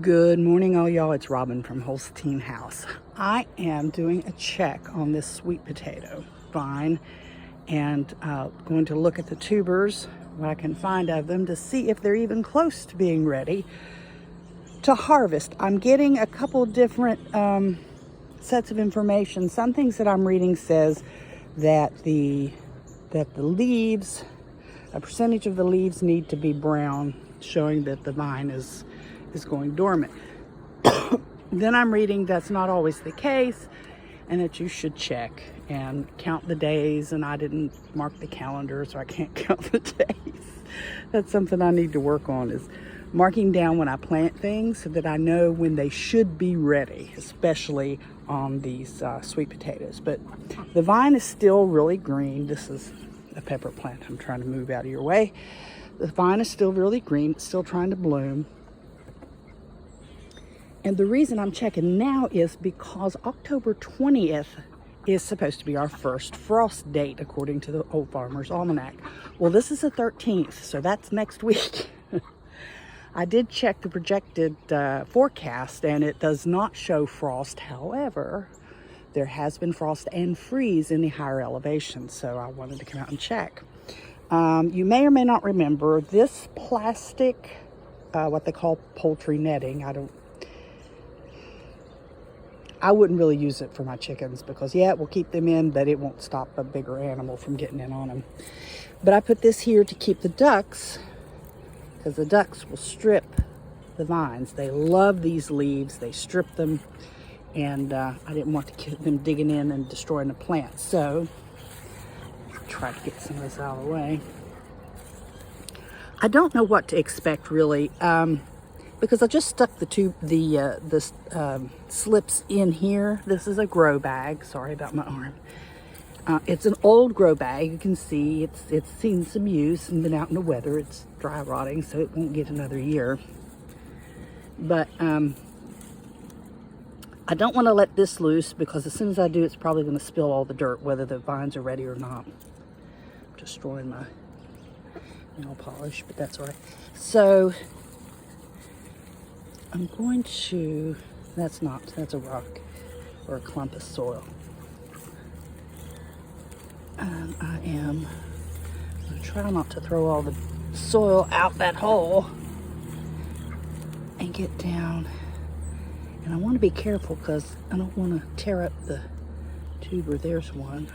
Good morning, all y'all. It's Robin from Holstein House. I am doing a check on this sweet potato vine and going to look at the tubers, what I can find of them, to see if they're even close to being ready to harvest. I'm getting a couple different sets of information. Some things that I'm reading says that the leaves, a percentage of the leaves need to be brown, showing that the vine is going dormant. Then I'm reading that's not always the case and that you should check and count the days, and I didn't mark the calendar, so I can't count the days. That's something I need to work on, is marking down when I plant things so that I know when they should be ready, especially on these sweet potatoes. But the vine is still really green. This is a pepper plant. I'm trying to move out of your way. The vine is still really green. It's still trying to bloom. And the reason I'm checking now is because October 20th is supposed to be our first frost date, according to the Old Farmer's Almanac. Well, this is the 13th, so that's next week. I did check the projected forecast, and it does not show frost. However, there has been frost and freeze in the higher elevations, so I wanted to come out and check. You may or may not remember this plastic, what they call poultry netting. I wouldn't really use it for my chickens because, yeah, it will keep them in, but it won't stop a bigger animal from getting in on them. But I put this here to keep the ducks, because the ducks will strip the vines. They love these leaves. They strip them, and I didn't want to keep them digging in and destroying the plant. So try to get some of this out of the way. I don't know what to expect, really. Because I just stuck the slips in here. This is a grow bag. Sorry about my arm. It's an old grow bag. You can see it's seen some use and been out in the weather. It's dry rotting, so it won't get another year. But I don't want to let this loose, because as soon as I do, it's probably going to spill all the dirt, whether the vines are ready or not. I'm destroying my nail polish, but that's all right. So I'm going to, that's a rock or a clump of soil. And I am going to try not to throw all the soil out that hole and get down. And I want to be careful because I don't want to tear up the tuber. There's one.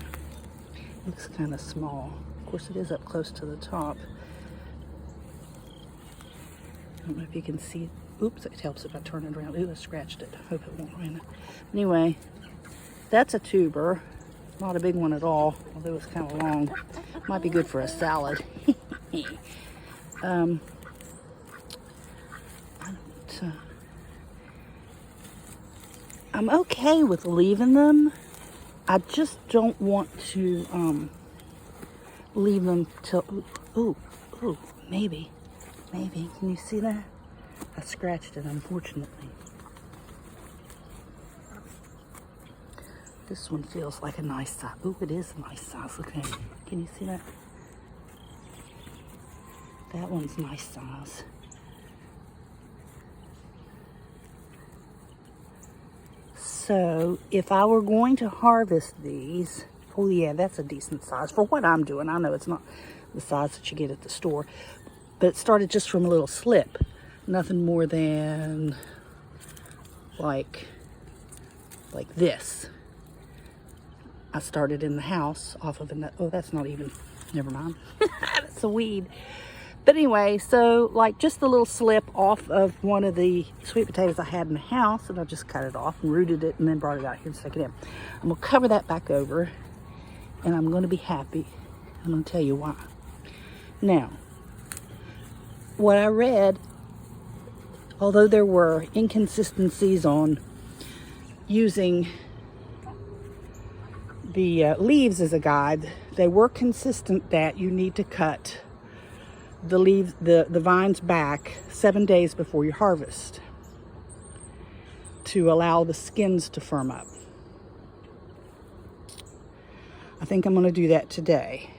Looks kind of small. Of course, it is up close to the top. I don't know if you can see. Oops, it helps if I turn it around. Ooh, I scratched it. Hope it won't ruin it. Anyway, that's a tuber. Not a big one at all, although it's kind of long. Might be good for a salad. I'm okay with leaving them. I just don't want to leave them till, ooh, maybe. Can you see that? I scratched it, unfortunately. This one feels like a nice size. Ooh, it is a nice size. Okay, can you see that? That one's nice size. So if I were going to harvest these, oh yeah, that's a decent size for what I'm doing. I know it's not the size that you get at the store, but it started just from a little slip. Nothing more than like this. I started in the house off of oh, that's not even, never mind. That's a weed. But anyway, so like just the little slip off of one of the sweet potatoes I had in the house, and I just cut it off and rooted it and then brought it out here and stuck it in. I'm gonna cover that back over, and I'm gonna be happy. I'm gonna tell you why. Now, what I read, although there were inconsistencies on using the leaves as a guide, they were consistent that you need to cut the leaves, the vines back 7 days before you harvest to allow the skins to firm up. I think I'm going to do that today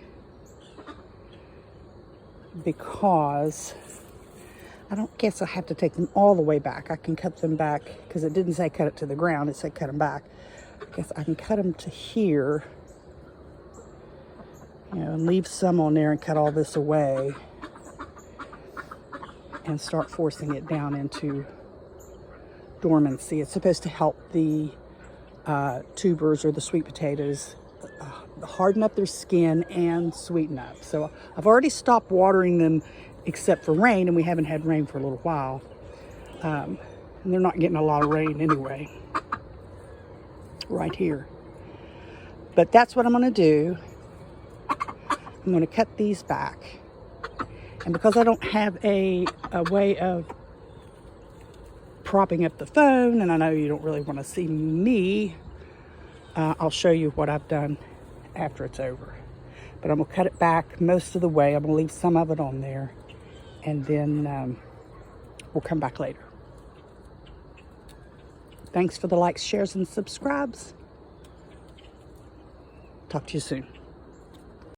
because I don't guess I have to take them all the way back. I can cut them back because it didn't say cut it to the ground. It said cut them back. I guess I can cut them to here, you know, and leave some on there and cut all this away and start forcing it down into dormancy. It's supposed to help the tubers or the sweet potatoes harden up their skin and sweeten up. So I've already stopped watering them except for rain, and we haven't had rain for a little while. And they're not getting a lot of rain anyway right here. But that's what I'm going to do. I'm going to cut these back. And because I don't have a way of propping up the phone, and I know you don't really want to see me, I'll show you what I've done after it's over. But I'm going to cut it back most of the way. I'm going to leave some of it on there, and then we'll come back later. Thanks for the likes, shares, and subscribes. Talk to you soon.